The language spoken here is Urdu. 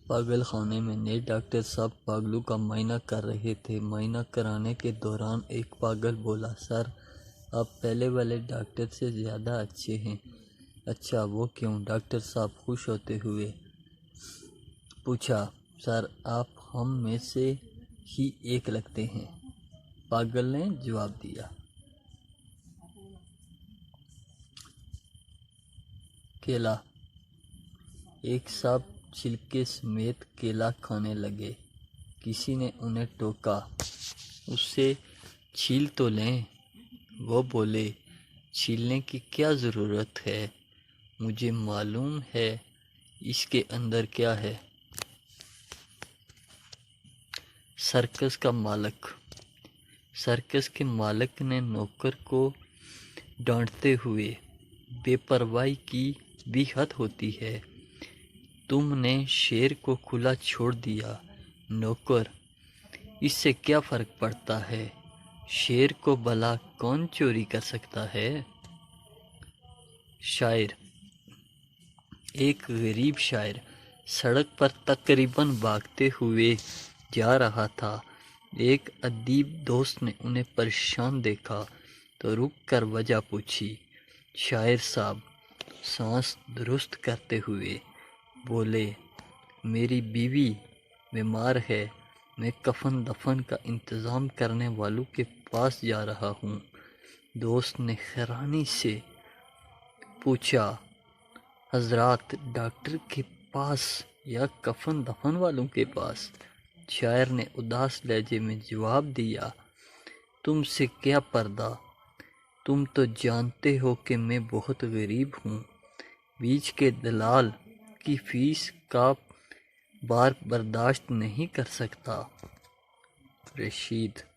پاگل خانے میں نئے ڈاکٹر صاحب پاگلوں کا معائنہ کر رہے تھے۔ معائنہ کرانے کے دوران ایک پاگل بولا، سر آپ پہلے والے ڈاکٹر سے زیادہ اچھے ہیں۔ اچھا وہ کیوں؟ ڈاکٹر صاحب خوش ہوتے ہوئے پوچھا۔ سر آپ ہم میں سے ہی ایک لگتے ہیں، پاگل نے جواب دیا۔ کیلا۔ ایک صاحب چھلکے سمیت کیلا کھانے لگے۔ کسی نے انہیں ٹوکا، اس سے چھیل تو لیں۔ وہ بولے، چھیلنے کی کیا ضرورت ہے، مجھے معلوم ہے اس کے اندر کیا ہے۔ سرکس کا مالک۔ سرکس کے مالک نے نوکر کو ڈانٹتے ہوئے، بے پرواہی کی بھی حد ہوتی ہے، تم نے شیر کو کھلا چھوڑ دیا۔ نوکر، اس سے کیا فرق پڑتا ہے، شیر کو بھلا کون چوری کر سکتا ہے۔ شاعر۔ ایک غریب شاعر سڑک پر تقریباً بھاگتے ہوئے جا رہا تھا۔ ایک ادیب دوست نے انہیں پریشان دیکھا تو رک کر وجہ پوچھی۔ شاعر صاحب سانس درست کرتے ہوئے بولے، میری بیوی بیمار ہے، میں کفن دفن کا انتظام کرنے والوں کے پاس جا رہا ہوں۔ دوست نے حیرانی سے پوچھا، حضرات ڈاکٹر کے پاس یا کفن دفن والوں کے پاس؟ شاعر نے اداس لہجے میں جواب دیا، تم سے کیا پردہ، تم تو جانتے ہو کہ میں بہت غریب ہوں، بیچ کے دلال کی فیس کا بار برداشت نہیں کر سکتا۔ رشید۔